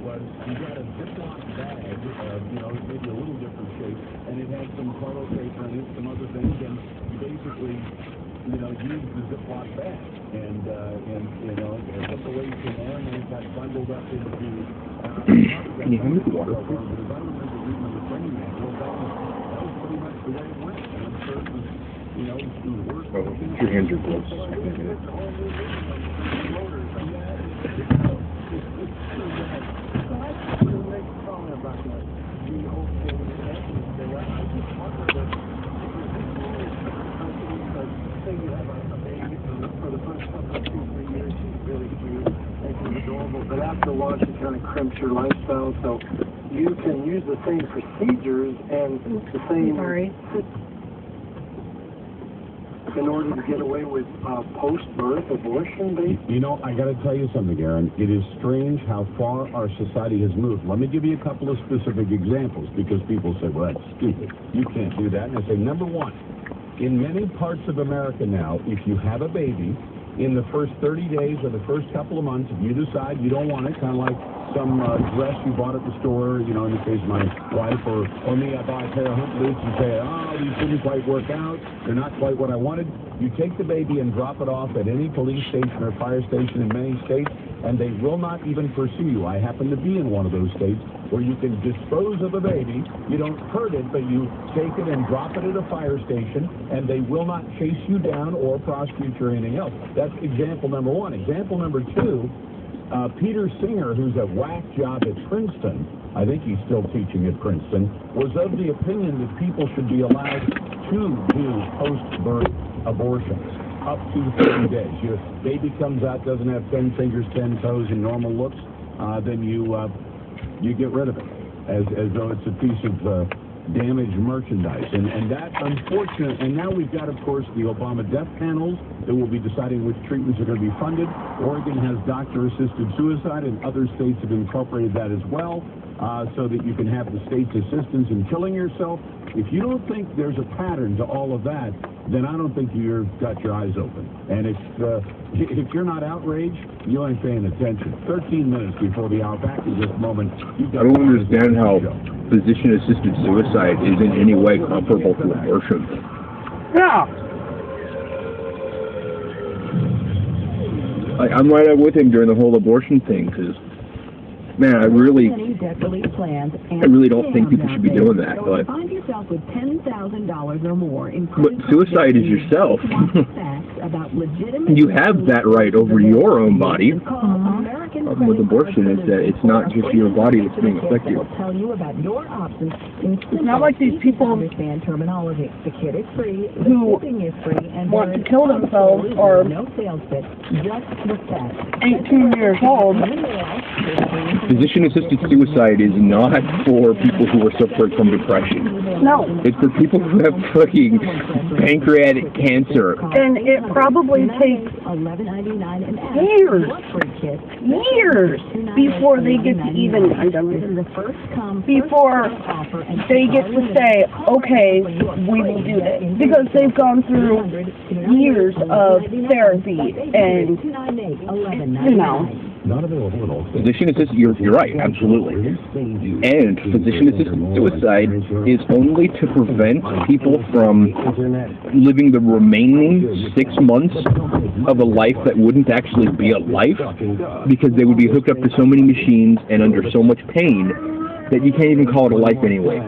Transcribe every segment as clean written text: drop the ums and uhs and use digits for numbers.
was you got a Ziploc bag, maybe a little different shape, and it had some toilet paper in it, some other things, and you basically, used the Ziploc bag, and took the waste in there, and then it got bundled up into Can you hand me the water, please? But if I remember reading the training manual, that was pretty much the way it went, and I'm sure it was, it was worse. Oh, your hands are close. I can't get it. But after launch, it kind of crimps your lifestyle, so you can use the same procedures and the same in order to get away with post-birth abortion. I got to tell you something, Aaron. It is strange how far our society has moved. Let me give you a couple of specific examples, because people say, well, that's stupid. You can't do that. And I say, number one, in many parts of America now, if you have a baby, in the first 30 days or the first couple of months, if you decide you don't want it, kind of like some dress you bought at the store, in the case of my wife or me, I buy a pair of hunt boots and say, these didn't quite work out, they're not quite what I wanted. You take the baby and drop it off at any police station or fire station in many states, and they will not even pursue you. I happen to be in one of those states where you can dispose of a baby. You don't hurt it, but you take it and drop it at a fire station, and they will not chase you down or prosecute you or anything else. That's example number one. Example number two, Peter Singer, who's a whack job at Princeton, I think he's still teaching at Princeton, was of the opinion that people should be allowed to do post-birth abortions up to 30 days. Your baby comes out, doesn't have 10 fingers, 10 toes, and normal looks, then you get rid of it as though it's a piece of damaged merchandise. And that, unfortunate, and now we've got, of course, the Obama death panels that will be deciding which treatments are going to be funded. Oregon has doctor-assisted suicide, and other states have incorporated that as well, so that you can have the state's assistance in killing yourself. If you don't think there's a pattern to all of that, then I don't think you've got your eyes open. And if you're not outraged, you ain't paying attention. 13 minutes before the hour, back in this moment. I don't understand how physician-assisted suicide is in any way comparable to abortion. Yeah. I'm right up with him during the whole abortion thing, because, man, I really don't think people should be doing that. But suicide is yourself. You have that right over your own body. With abortion is that it's not just your body that's being affected. It's not like these people who want to kill themselves are 18 years old. Physician-assisted suicide is not for people who are suffering from depression. No. It's for people who have fucking pancreatic cancer. And it probably takes years before they get to even, before they get to say, okay, we will do this. Because they've gone through years of therapy and, Not available at all. Physician-assisted, you're right, absolutely. And physician-assisted suicide is only to prevent people from living the remaining 6 months of a life that wouldn't actually be a life, because they would be hooked up to so many machines and under so much pain that you can't even call it a life anyway.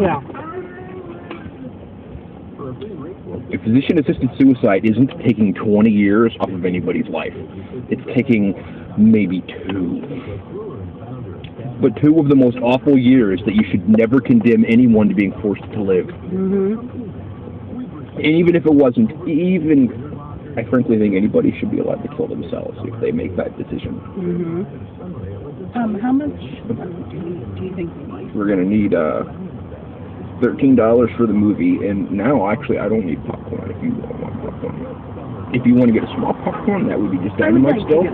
yeah. If physician-assisted suicide isn't taking 20 years off of anybody's life. It's taking maybe 2. But 2 of the most awful years that you should never condemn anyone to being forced to live. And even if it wasn't, I frankly think anybody should be allowed to kill themselves if they make that decision. How much do you think we're going to need $13 for the movie, and now actually I don't need popcorn if you don't want popcorn. If you want to get a small popcorn, that would be just dynamite still.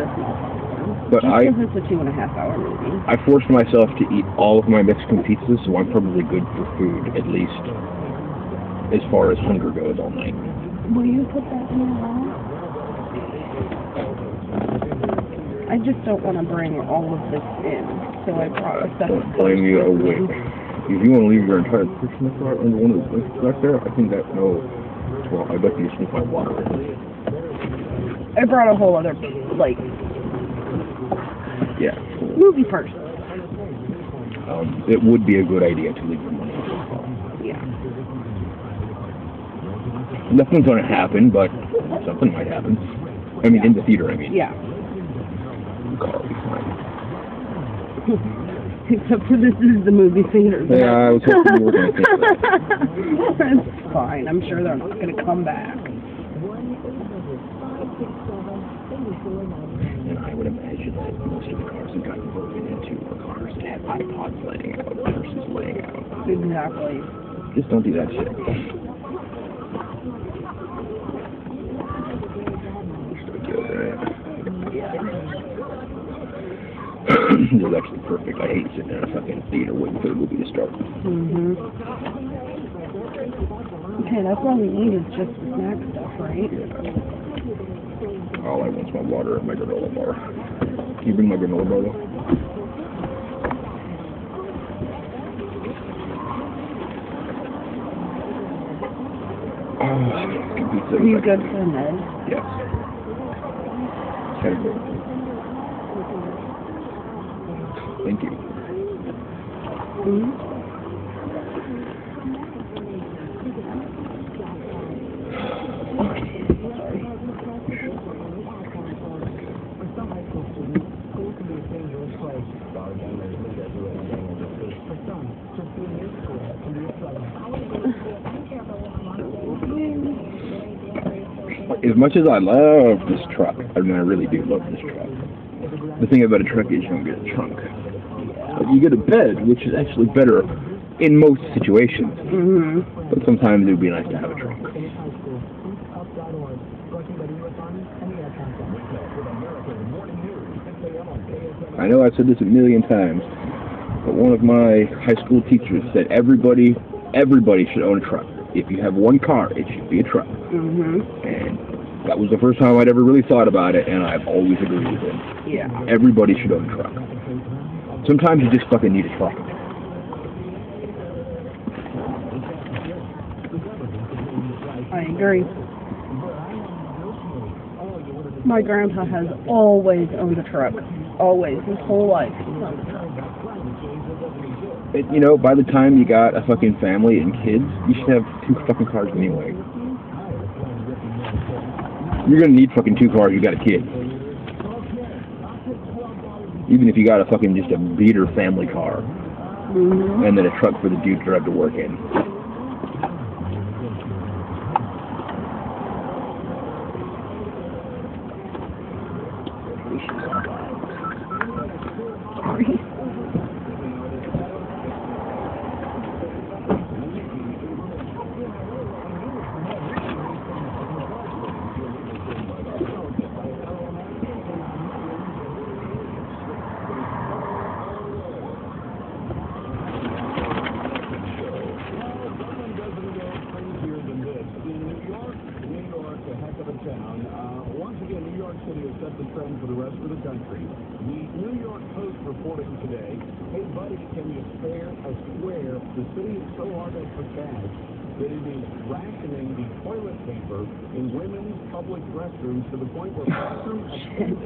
But because it's a 2.5-hour movie. I forced myself to eat all of my Mexican pizzas, so I'm probably good for food, at least as far as hunger goes all night. Will you put that in your mouth? I just don't want to bring all of this in, so I brought a separate. Don't blame you away. If you want to leave your entire personal car under one of the things back there, I think that, no. Well, I bet you sneak my water in. I brought a whole other, like, yeah. movie person. It would be a good idea to leave your money in the car. Yeah. Nothing's going to happen, but something might happen. I mean, in the theater, I mean. Yeah. The car will be fine. Except for this is the movie theater. Yeah, I was hoping you were going to think that. That's fine. I'm sure they're not going to come back. And I would imagine that most of the cars that got broken into were cars that had iPods laying out versus laying out. Exactly. Just don't do that shit. This is actually perfect. I hate sitting in a fucking theater waiting for the movie to start. Mhm. Okay, that's all we need is just the snack stuff, right? All I want is my water and my granola bar. Can you bring my granola bar though? Are you good for a med? Yes. Category. Thank you. Mm-hmm. As much as I love this truck, I mean, I really do love this truck. The thing about a truck is you don't get a trunk. But you get a bed, which is actually better in most situations. Mm-hmm. But sometimes it would be nice to have a trunk. I know I've said this a million times, but one of my high school teachers said everybody should own a truck. If you have one car, it should be a truck. Mm-hmm. And that was the first time I'd ever really thought about it, and I've always agreed with him. Yeah. Everybody should own a truck. Sometimes you just fucking need a truck. I agree. My grandpa has always owned a truck. Always. His whole life he's owned a truck. You know, by the time you got a fucking family and kids, you should have 2 fucking cars anyway. You're gonna need fucking 2 cars, you got a kid. Even if you got a fucking just a beater family car. Mm-hmm. And then a truck for the dude to drive to work in. Once again, New York City has set the trend for the rest of the country. The New York Post reporting today, hey buddy, can you spare a square? The city is so hard up for cash that it is rationing the toilet paper in women's public restrooms to the point where bathroom attendants